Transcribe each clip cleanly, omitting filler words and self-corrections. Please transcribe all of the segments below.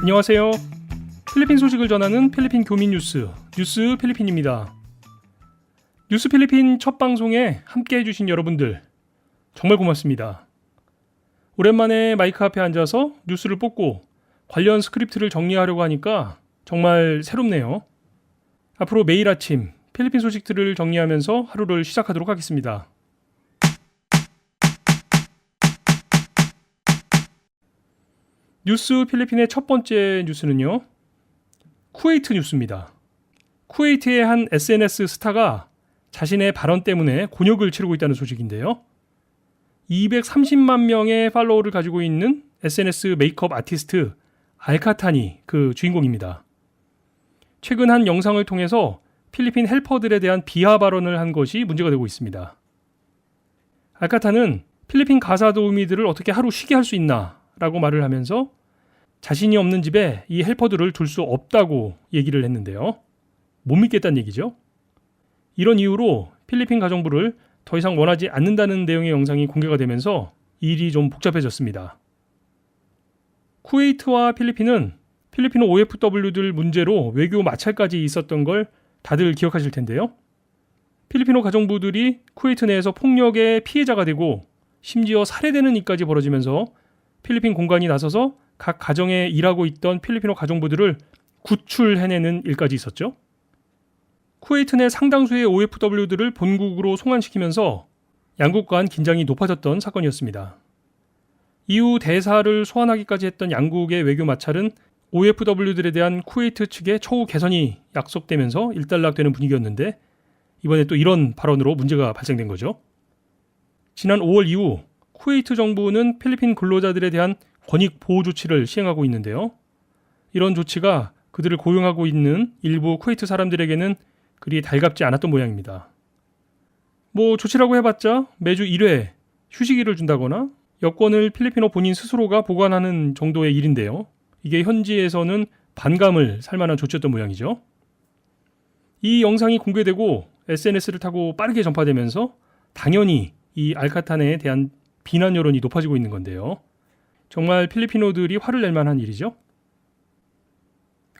안녕하세요. 필리핀 소식을 전하는 필리핀 교민 뉴스 필리핀입니다. 뉴스 필리핀 첫 방송에 함께 해주신 여러분들 정말 고맙습니다. 오랜만에 마이크 앞에 앉아서 뉴스를 뽑고 관련 스크립트를 정리하려고 하니까 정말 새롭네요. 앞으로 매일 아침 필리핀 소식들을 정리하면서 하루를 시작하도록 하겠습니다. 뉴스 필리핀의 첫 번째 뉴스는요, 쿠웨이트 뉴스입니다. 쿠웨이트의 한 SNS 스타가 자신의 발언 때문에 곤욕을 치르고 있다는 소식인데요. 230만 명의 팔로워를 가지고 있는 SNS 메이크업 아티스트 알카탄이 그 주인공입니다. 최근 한 영상을 통해서 필리핀 헬퍼들에 대한 비하 발언을 한 것이 문제가 되고 있습니다. 알카탄은 필리핀 가사 도우미들을 어떻게 하루 쉬게 할 수 있나 라고 말을 하면서 자신이 없는 집에 이 헬퍼들을 둘 수 없다고 얘기를 했는데요. 못 믿겠다는 얘기죠. 이런 이유로 필리핀 가정부를 더 이상 원하지 않는다는 내용의 영상이 공개가 되면서 일이 좀 복잡해졌습니다. 쿠웨이트와 필리핀은 필리핀 OFW들 문제로 외교 마찰까지 있었던 걸 다들 기억하실 텐데요. 필리핀 가정부들이 쿠웨이트 내에서 폭력의 피해자가 되고 심지어 살해되는 일까지 벌어지면서 필리핀 공관이 나서서 각 가정에 일하고 있던 필리핀 가정부들을 구출해내는 일까지 있었죠. 쿠웨이트 내 상당수의 OFW들을 본국으로 송환시키면서 양국 간 긴장이 높아졌던 사건이었습니다. 이후 대사를 소환하기까지 했던 양국의 외교 마찰은 OFW들에 대한 쿠웨이트 측의 처우 개선이 약속되면서 일단락되는 분위기였는데 이번에 또 이런 발언으로 문제가 발생된 거죠. 지난 5월 이후 쿠웨이트 정부는 필리핀 근로자들에 대한 권익 보호 조치를 시행하고 있는데요. 이런 조치가 그들을 고용하고 있는 일부 쿠웨이트 사람들에게는 그리 달갑지 않았던 모양입니다. 조치라고 해봤자 매주 1회 휴식일을 준다거나 여권을 필리핀어 본인 스스로가 보관하는 정도의 일인데요. 이게 현지에서는 반감을 살 만한 조치였던 모양이죠. 이 영상이 공개되고 SNS를 타고 빠르게 전파되면서 당연히 이 알카탄에 대한 비난 여론이 높아지고 있는 건데요. 정말 필리핀어들이 화를 낼 만한 일이죠.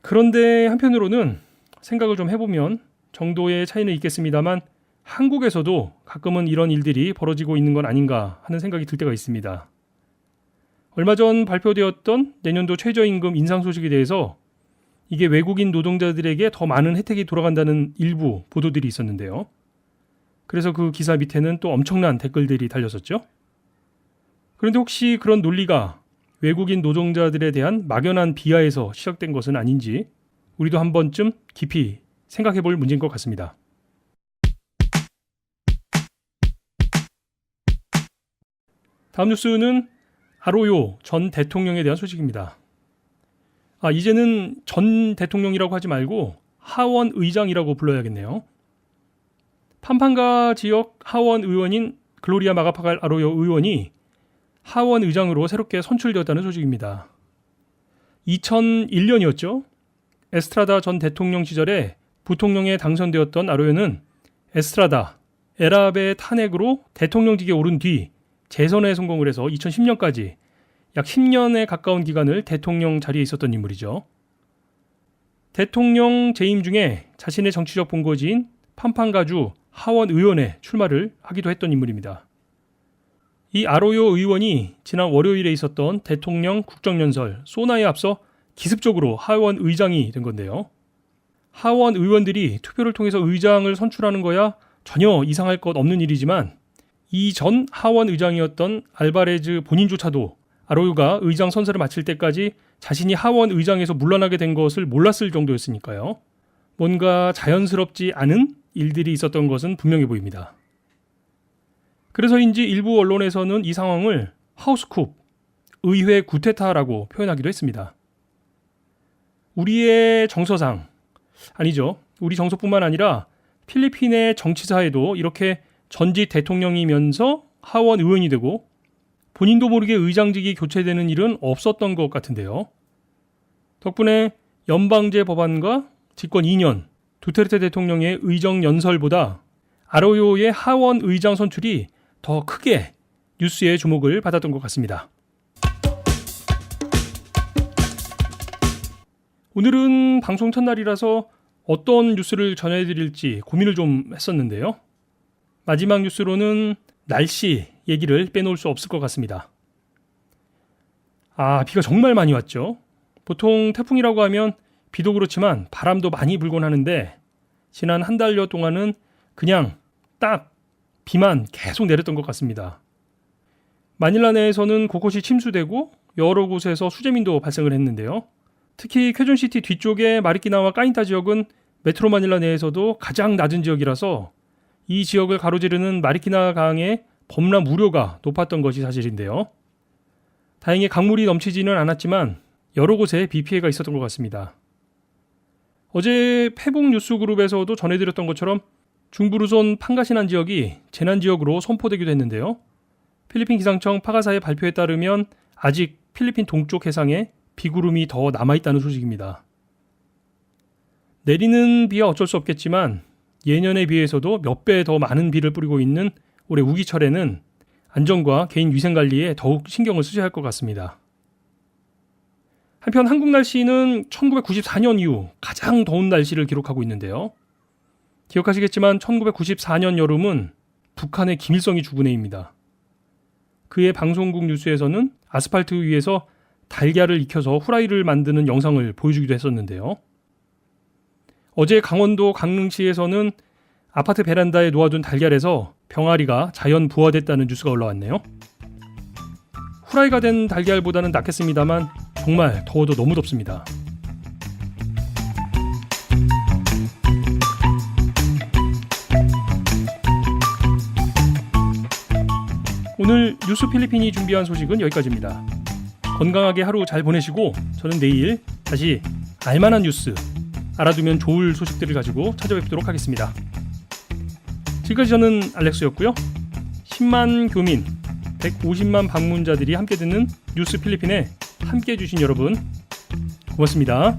그런데 한편으로는 생각을 좀 해보면 정도의 차이는 있겠습니다만 한국에서도 가끔은 이런 일들이 벌어지고 있는 건 아닌가 하는 생각이 들 때가 있습니다. 얼마 전 발표되었던 내년도 최저임금 인상 소식에 대해서 이게 외국인 노동자들에게 더 많은 혜택이 돌아간다는 일부 보도들이 있었는데요. 그래서 그 기사 밑에는 또 엄청난 댓글들이 달렸었죠. 그런데 혹시 그런 논리가 외국인 노동자들에 대한 막연한 비하에서 시작된 것은 아닌지 우리도 한 번쯤 깊이 생각해 볼 문제인 것 같습니다. 다음 뉴스는 아로요 전 대통령에 대한 소식입니다. 이제는 전 대통령이라고 하지 말고 하원 의장이라고 불러야겠네요. 팜팡가 지역 하원 의원인 글로리아 마가파갈 아로요 의원이 하원 의장으로 새롭게 선출되었다는 소식입니다. 2001년이었죠. 에스트라다 전 대통령 시절에 부통령에 당선되었던 아로요는 에스트라다, 에랍의 탄핵으로 대통령직에 오른 뒤 재선에 성공을 해서 2010년까지 약 10년에 가까운 기간을 대통령 자리에 있었던 인물이죠. 대통령 재임 중에 자신의 정치적 본거지인 팜팡가주 하원 의원에 출마를 하기도 했던 인물입니다. 이 아로요 의원이 지난 월요일에 있었던 대통령 국정연설 소나에 앞서 기습적으로 하원 의장이 된 건데요. 하원 의원들이 투표를 통해서 의장을 선출하는 거야 전혀 이상할 것 없는 일이지만 이 전 하원 의장이었던 알바레즈 본인조차도 아로요가 의장 선서를 마칠 때까지 자신이 하원 의장에서 물러나게 된 것을 몰랐을 정도였으니까요. 뭔가 자연스럽지 않은 일들이 있었던 것은 분명해 보입니다. 그래서인지 일부 언론에서는 이 상황을 하우스쿱, 의회 구테타라고 표현하기도 했습니다. 우리의 정서상, 아니죠. 우리 정서뿐만 아니라 필리핀의 정치사에도 이렇게 전직 대통령이면서 하원 의원이 되고 본인도 모르게 의장직이 교체되는 일은 없었던 것 같은데요. 덕분에 연방제 법안과 집권 2년 두테르테 대통령의 의정 연설보다 아로요의 하원 의장 선출이 더 크게 뉴스의 주목을 받았던 것 같습니다. 오늘은 방송 첫날이라서 어떤 뉴스를 전해드릴지 고민을 좀 했었는데요. 마지막 뉴스로는 날씨 얘기를 빼놓을 수 없을 것 같습니다. 비가 정말 많이 왔죠. 보통 태풍이라고 하면 비도 그렇지만 바람도 많이 불곤 하는데 지난 한 달여 동안은 그냥 딱 비만 계속 내렸던 것 같습니다. 마닐라 내에서는 곳곳이 침수되고 여러 곳에서 수재민도 발생을 했는데요. 특히 쾌존시티 뒤쪽의 마리끼나와 까인타 지역은 메트로 마닐라 내에서도 가장 낮은 지역이라서 이 지역을 가로지르는 마리끼나 강의 범람 우려가 높았던 것이 사실인데요. 다행히 강물이 넘치지는 않았지만 여러 곳에 비 피해가 있었던 것 같습니다. 어제 페북 뉴스그룹에서도 전해드렸던 것처럼 중부루손 판가시난 지역이 재난지역으로 선포되기도 했는데요. 필리핀 기상청 파가사의 발표에 따르면 아직 필리핀 동쪽 해상에 비구름이 더 남아있다는 소식입니다. 내리는 비야 어쩔 수 없겠지만 예년에 비해서도 몇 배 더 많은 비를 뿌리고 있는 올해 우기철에는 안전과 개인 위생관리에 더욱 신경을 쓰셔야 할 것 같습니다. 한편 한국 날씨는 1994년 이후 가장 더운 날씨를 기록하고 있는데요. 기억하시겠지만 1994년 여름은 북한의 김일성이 죽은 해입니다. 그해 방송국 뉴스에서는 아스팔트 위에서 달걀을 익혀서 후라이를 만드는 영상을 보여주기도 했었는데요. 어제 강원도 강릉시에서는 아파트 베란다에 놓아둔 달걀에서 병아리가 자연 부화됐다는 뉴스가 올라왔네요. 후라이가 된 달걀보다는 낫겠습니다만 정말 더워도 너무 덥습니다. 오늘 뉴스 필리핀이 준비한 소식은 여기까지입니다. 건강하게 하루 잘 보내시고 저는 내일 다시 알만한 뉴스, 알아두면 좋을 소식들을 가지고 찾아뵙도록 하겠습니다. 지금까지 저는 알렉스였고요. 10만 교민, 150만 방문자들이 함께 듣는 뉴스 필리핀에 함께 해주신 여러분 고맙습니다.